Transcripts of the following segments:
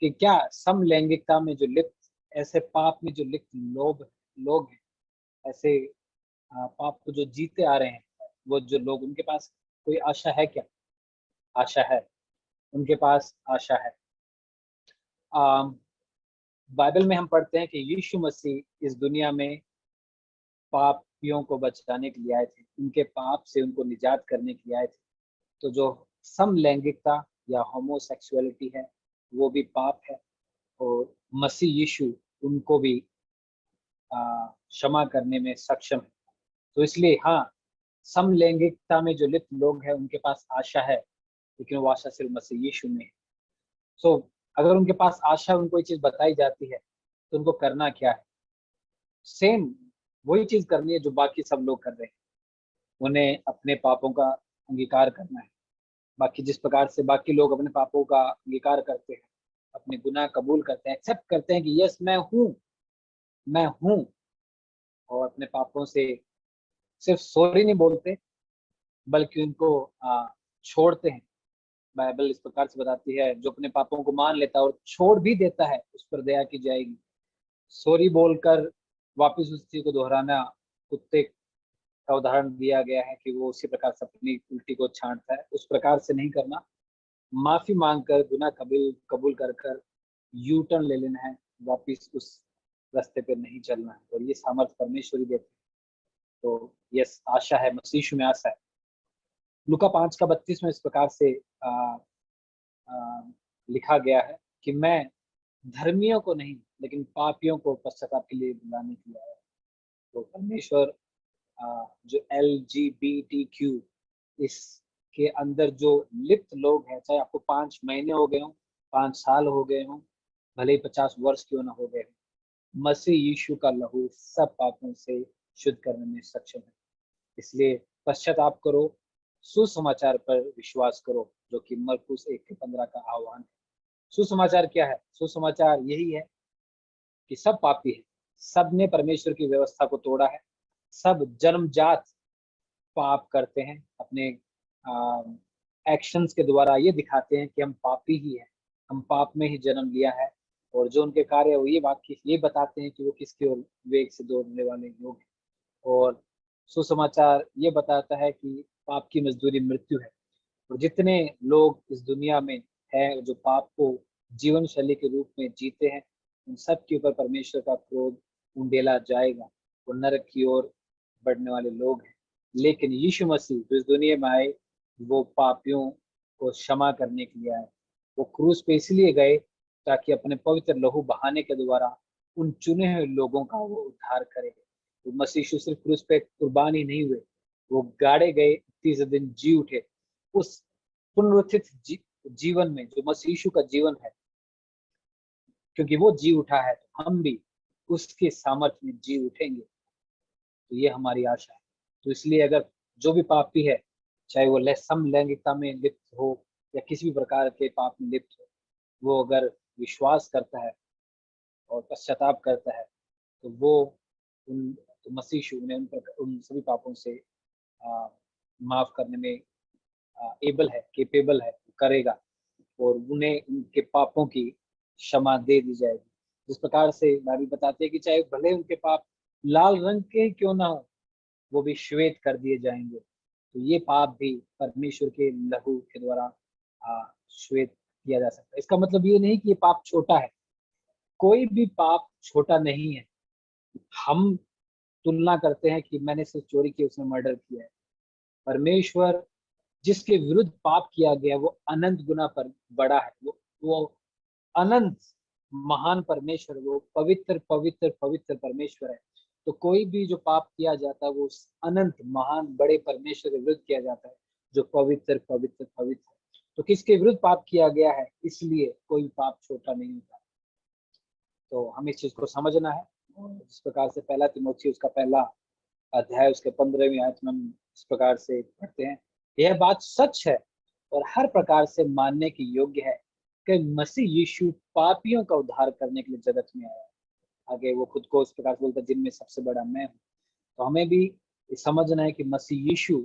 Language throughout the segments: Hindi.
कि क्या समलैंगिकता में जो लिप्त, ऐसे पाप में जो लिप्त लोग हैं, ऐसे पाप को जो जीते आ रहे हैं, वो जो लोग, उनके पास कोई आशा है क्या? आशा है, उनके पास आशा है। आम, बाइबल में हम पढ़ते हैं कि यीशु मसीह इस दुनिया में पापियों को बचाने के लिए आए थे, उनके पाप से उनको निजात करने के लिए आए थे। तो जो समलैंगिकता या होमोसेक्सुअलिटी है, वो भी पाप है, और मसीह यीशु उनको भी क्षमा करने में सक्षम है। तो इसलिए हाँ, समलैंगिकता में जो लिप्त लोग हैं उनके पास आशा है, लेकिन वो आशा सिर्फ मसीह यीशु में है। सो अगर उनके पास आशा, उनको ये चीज बताई जाती है, तो उनको करना क्या है? सेम वही चीज करनी है जो बाकी सब लोग कर रहे हैं। उन्हें अपने पापों का अंगीकार करना है। बाकी जिस प्रकार से बाकी लोग अपने पापों का अंगीकार करते हैं, अपने गुनाह कबूल करते हैं, एक्सेप्ट करते हैं कि यस मैं हूँ, और अपने पापों से सिर्फ सॉरी नहीं बोलते, बल्कि उनको छोड़ते हैं। बाइबल इस प्रकार से बताती है, जो अपने पापों को मान लेता है और छोड़ भी देता है, उस पर दया की जाएगी। सॉरी बोलकर वापस उस चीज को दोहराना, कुत्ते का उदाहरण दिया गया है कि वो उसी प्रकार से अपनी उल्टी को छांटता है, उस प्रकार से नहीं करना। माफी मांगकर, गुनाह कबूल कर कर यू टर्न ले लेना है, वापिस उस रास्ते पे नहीं चलना है, और ये सामर्थ्य परमेश्वर ही देते हैं। तो यस, आशा है, मसीह यीशु में आशा है। लूका 5:32 में इस प्रकार से आ, आ, लिखा गया है कि मैं धर्मियों को नहीं, लेकिन पापियों को पश्चाताप के लिए बुलाने के लिए आया। तो परमेश्वर जो LGBTQ, इसके अंदर जो लिप्त लोग हैं, चाहे आपको 5 महीने हो गए हों, 5 साल हो गए हों, भले ही 50 वर्ष क्यों ना हो गए हों, मसीह यीशु का लहू सब पापों से शुद्ध करने में सक्षम है। इसलिए पश्चाताप करो, सुसमाचार पर विश्वास करो, जो कि मरकुस 1:15 का आह्वान है। सुसमाचार क्या है? सुसमाचार यही है कि सब पापी है, सब ने परमेश्वर की व्यवस्था को तोड़ा है, सब जन्मजात पाप करते हैं, अपने एक्शंस के द्वारा ये दिखाते हैं कि हम पापी ही हैं, हम पाप में ही जन्म लिया है, और जो उनके कार्य वो ये बताते हैं कि वो किसकी ओर वेग से दौड़ने वाले लोग हैं। और सुसमाचार ये बताता है कि पाप की मजदूरी मृत्यु है, और जितने लोग इस दुनिया में हैं जो पाप को जीवन शैली के रूप में जीते हैं, उन सब के ऊपर परमेश्वर का क्रोध उंडेला जाएगा, वो नरक की ओर बढ़ने वाले लोग हैं। लेकिन यीशु मसीह जो इस दुनिया में आए, वो पापियों को क्षमा करने के लिए आए। वो क्रूस पे इसलिए गए ताकि अपने पवित्र लहू बहाने के द्वारा उन चुने हुए लोगों का वो उद्धार करे। तो मसीह यीशु सिर्फ क्रूस पे कुर्बान ही नहीं हुए, वो गाड़े गए, तीसरे दिन जी उठे। उस पुनरुत्थित जीवन में जो मसीह यीशु का जीवन है, क्योंकि वो जी उठा है, तो हम भी उसके सामर्थ्य में जी उठेंगे। तो ये हमारी आशा है। तो इसलिए अगर जो भी पापी है, चाहे वो समलैंगिकता में लिप्त हो या किसी भी प्रकार के पाप में लिप्त हो, वो अगर विश्वास करता है और पश्चाताप करता है, तो वो उन तो मसीह यीशु उन्हें उन सभी पापों से माफ करने में एबल है, केपेबल है, करेगा, और उन्हें उनके पापों की क्षमा दे दी जाएगी। जिस प्रकार से बाइबल बताते हैं कि चाहे भले उनके पाप लाल रंग के क्यों ना हो, वो भी श्वेत कर दिए जाएंगे। तो ये पाप भी परमेश्वर के लहू के द्वारा श्वेत किया जा सकता है। इसका मतलब ये नहीं कि ये पाप छोटा है, कोई भी पाप छोटा नहीं है। हम तुलना करते हैं कि मैंने सिर्फ चोरी की, उसने मर्डर किया है। परमेश्वर जिसके विरुद्ध पाप किया गया, वो अनंत गुना पर बड़ा है। वो अनंत महान परमेश्वर, वो पवित्र पवित्र पवित्र परमेश्वर है। तो कोई भी जो पाप किया जाता है, वो उस अनंत महान बड़े परमेश्वर के विरुद्ध किया जाता है, जो पवित्र पवित्र पवित्र है। तो किसके विरुद्ध पाप किया गया है, इसलिए कोई पाप छोटा नहीं होता। तो हमें इस चीज को समझना है। और जिस प्रकार से पहला तिमोथी उसका पहला अध्याय उसके 15वीं आयत में हम इस प्रकार से पढ़ते हैं, यह बात सच है और हर प्रकार से मानने की योग्य है कि मसीह यीशु पापियों का उद्धार करने के लिए जगत में आया है। आगे वो खुद को इस प्रकार से बोलता है, जिनमें सबसे बड़ा मैं हूँ। तो हमें भी ये समझना है कि मसीह यीशु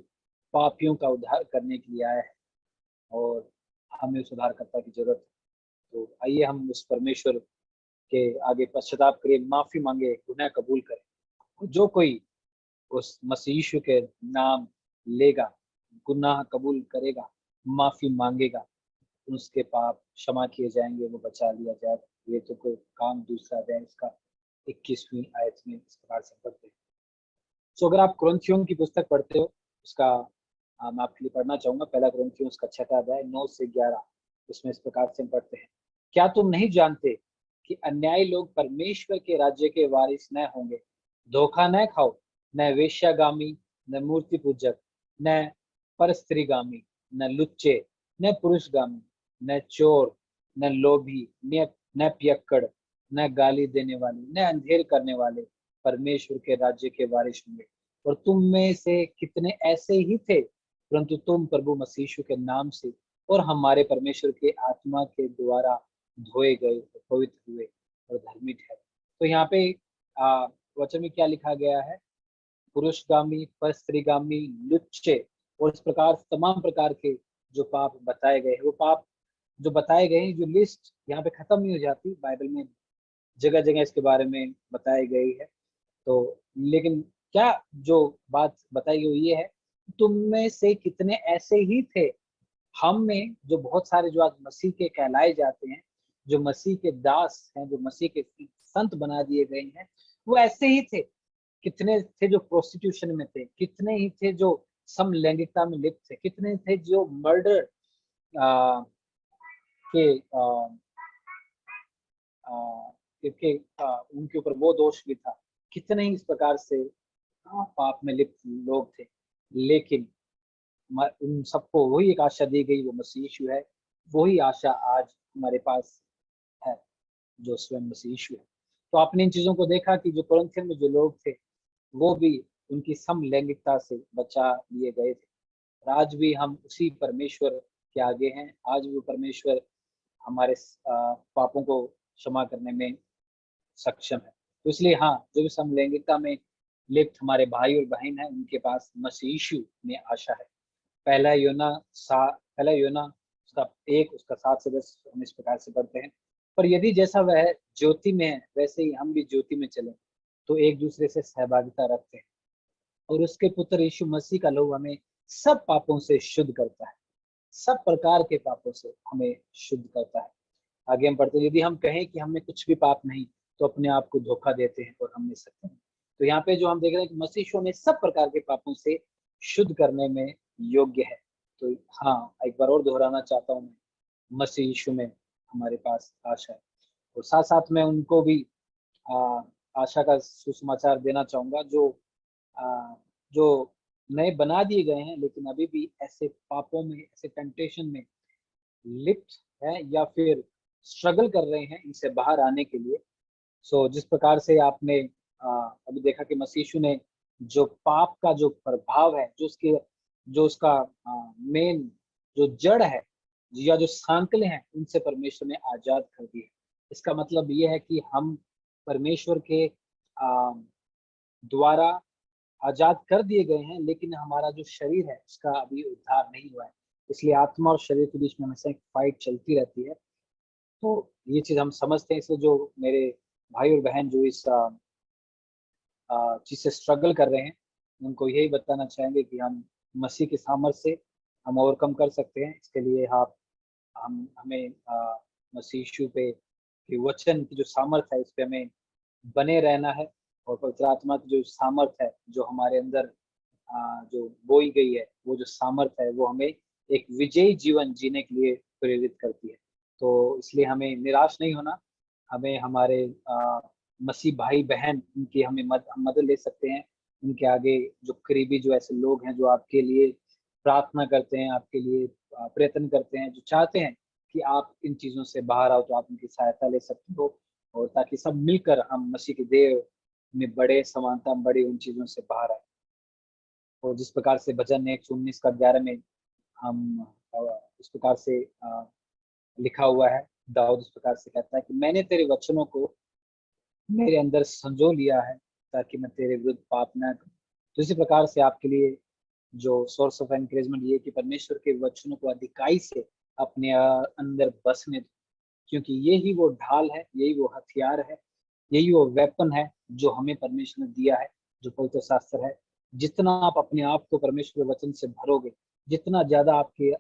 पापियों का उद्धार करने के लिए आया है, और हमें उस उद्धारकर्ता की जरूरत है। तो आइए हम उस परमेश्वर के आगे पश्चाताप करें, माफी मांगे, गुनाह कबूल करें। जो कोई उस मसीह यीशु के नाम लेगा, गुनाह कबूल करेगा, माफी मांगेगा, उसके पाप क्षमा किए जाएंगे, वो बचा लिया जाएगा। ये तो कोई काम दूसरा अध्याय इसका 21वीं आयत में इस प्रकार से पढ़ते हैं। सो अगर आप कुरिन्थियों की पुस्तक पढ़ते हो, उसका मैं आपके लिए पढ़ना चाहूंगा, पहला कुरिन्थियों उसका 6वां अध्याय 9 से 11। इसमें इस प्रकार से हम पढ़ते हैं, क्या तुम नहीं जानते कि अन्यायी लोग परमेश्वर के राज्य के वारिस न होंगे? धोखा न खाओ, न वेश्यागामी, न मूर्ति पूजक, न परस्त्रीगामी, न लुच्चे, न पुरुषगामी, न चोर, न लोभी, न पियक्कड़, न गाली देने वाले, न अंधेर करने वाले परमेश्वर के राज्य के वारिस होंगे। और तुम में से कितने ऐसे ही थे, परंतु तुम प्रभु मसीह यीशु के नाम से और हमारे परमेश्वर के आत्मा के द्वारा धोए गए, पवित्र हुए और धर्मी ठहरे। तो यहाँ पे वचन में क्या लिखा गया है? पुरुषगामी, परस्त्रीगामी, लुच्चे और इस प्रकार तमाम प्रकार के जो पाप बताए गए हैं, वो पाप जो बताए गए हैं, जो लिस्ट यहाँ पे खत्म नहीं हो जाती। बाइबल में जगह जगह इसके बारे में बताई गई है। तो लेकिन क्या जो बात बताई गई ये है, तुम में से कितने ऐसे ही थे। हम में जो बहुत सारे जो आज मसीह के कहलाए जाते हैं, जो मसीह के दास हैं, जो मसीह के संत बना दिए गए हैं, वो ऐसे ही थे। कितने थे जो प्रोस्टिट्यूशन में थे, कितने ही थे जो समलैंगिकता में लिप्त थे, कितने थे जो मर्डर के क्योंकि उनके ऊपर वो दोष भी था। कितने ही इस प्रकार से पाप में लिप्त लोग थे, लेकिन उन सबको वही एक आशा दी गई, वो मसीह यीशु है। वही आशा आज हमारे पास है, जो स्वयं मसीह यीशु है। तो आपने इन चीजों को देखा कि जो कुरिन्थियों में जो लोग थे, वो भी उनकी समलैंगिकता से बचा लिए गए थे। और आज भी हम उसी परमेश्वर के आगे हैं। आज भी वो परमेश्वर हमारे पापों को क्षमा करने में सक्षम है। तो इसलिए हाँ, जो भी समलैंगिकता में लिप्त हमारे भाई और बहन है, उनके पास मसीह यीशु में आशा है। पहला योना उसका 1 उसका 7 से 10 हम इस प्रकार से पढ़ते हैं, पर यदि जैसा वह ज्योति में है वैसे ही हम भी ज्योति में चलें, तो एक दूसरे से सहभागिता रखते हैं। और उसके पुत्र यीशु मसीह का लहू हमें सब पापों से शुद्ध करता है, सब प्रकार के पापों से हमें शुद्ध करता है। आगे हम पढ़ते हैं, यदि हम कहें कि हमें कुछ भी पाप नहीं, तो अपने आप को धोखा देते हैं और हम नहीं सकते हैं। तो यहाँ पे जो हम देख रहे हैं कि मसीह यीशु हमें सब प्रकार के पापों से शुद्ध करने में योग्य है। तो हाँ, एक बार और दोहराना चाहता हूँ मैं, मसीह यीशु में हमारे पास आशा है। और साथ साथ मैं उनको भी आशा का सुसमाचार देना चाहूंगा जो जो नए बना दिए गए हैं, लेकिन अभी भी ऐसे पापों में, ऐसे टेम्पटेशन में लिप्त है या फिर स्ट्रगल कर रहे हैं इनसे बाहर आने के लिए। सो जिस प्रकार से आपने अभी देखा कि मसीह यीशु ने जो पाप का जो प्रभाव है, जो उसका मेन जो जड़ है या जो सांकले हैं, उनसे परमेश्वर ने आजाद कर दिए। इसका मतलब ये है कि हम परमेश्वर के द्वारा आजाद कर दिए गए हैं, लेकिन हमारा जो शरीर है उसका अभी उद्धार नहीं हुआ है। इसलिए आत्मा और शरीर के बीच में हमेशा एक फाइट चलती रहती है। तो ये चीज हम समझते हैं। इसलिए जो मेरे भाई और बहन जो इस चीज से स्ट्रगल कर रहे हैं, उनको यही बताना चाहेंगे कि हम मसीह के सामर्थ्य से हम ओवरकम कर सकते हैं। इसके लिए हमें मसीह यीशु पे के वचन की जो सामर्थ्य है, इस पे हमें बने रहना है। और पवित्र आत्मा की जो सामर्थ्य है, जो हमारे अंदर जो बोई गई है, वो जो सामर्थ्य है, वो हमें एक विजयी जीवन जीने के लिए प्रेरित करती है। तो इसलिए हमें निराश नहीं होना। हमें हमारे मसीह भाई बहन, उनकी हमें मदद ले सकते हैं। उनके आगे जो करीबी जो ऐसे लोग हैं जो आपके लिए प्रार्थना करते हैं, आपके लिए प्रयत्न करते हैं, जो चाहते हैं कि आप इन चीजों से बाहर आओ, तो आप उनकी सहायता ले सकते हो। और ताकि सब मिलकर हम मसीह के देह में बड़े समानता, बड़े उन चीजों से बाहर आए। और जिस प्रकार से भजन 119 का 11 में हम इस प्रकार से लिखा हुआ है, दाऊद इस प्रकार से कहता है कि मैंने तेरे वचनों को मेरे अंदर संजो लिया है, ताकि मैं तेरे विरुद्ध पाप न करूं। तो इसी प्रकार से आपके लिए जो सोर्स ऑफ एनकरेजमेंट ये कि परमेश्वर के वचनों को अधिकाई से अपने अंदर बसने दो। क्योंकि ये ही वो ढाल है, यही वो हथियार है, यही वो वेपन है जो हमें परमेश्वर ने दिया है, जो पवित्र शास्त्र है। जितना आप अपने आप को परमेश्वर के वचन से भरोगे, जितना ज्यादा आपके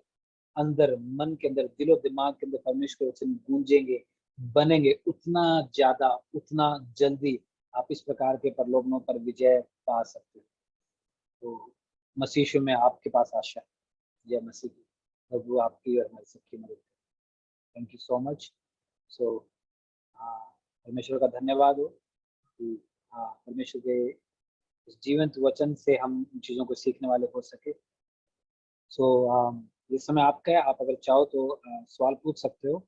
अंदर, मन के अंदर, दिलो दिमाग के अंदर परमेश्वर के वचन गूंजेंगे, बनेंगे, उतना ज्यादा, उतना जल्दी आप इस प्रकार के प्रलोभनों पर विजय पा सकते हो। तो मसीह यीशु में आपके पास आशा है। जय मसीह की। प्रभु आपकी और हमारी सबकी मदद करे। Thank you so much. So परमेश्वर का धन्यवाद हो कि परमेश्वर के इस जीवंत वचन से हम इन चीजों को सीखने वाले हो सके। सो ये समय आपका है। आप अगर चाहो तो सवाल पूछ सकते हो,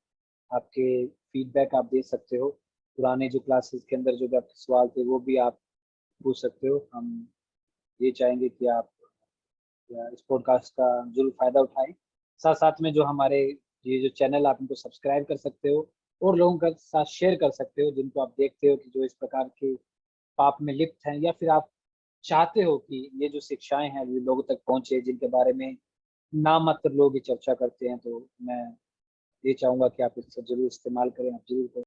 आपके फीडबैक आप दे सकते हो। पुराने जो क्लासेस के अंदर जो भी आपके सवाल थे वो भी आप पूछ सकते हो। हम ये चाहेंगे कि आप इस पॉडकास्ट का जरूर फायदा उठाएं। साथ साथ में जो हमारे ये जो चैनल, आप इनको सब्सक्राइब कर सकते हो और लोगों के साथ शेयर कर सकते हो जिनको आप देखते हो कि जो इस प्रकार के पाप में लिप्त हैं, या फिर आप चाहते हो कि ये जो शिक्षाएं हैं वो लोगों तक पहुंचे, जिनके बारे में ना मात्र लोग ही चर्चा करते हैं। तो मैं ये चाहूंगा कि आप इसका जरूर इस्तेमाल करें, आप जरूर करें।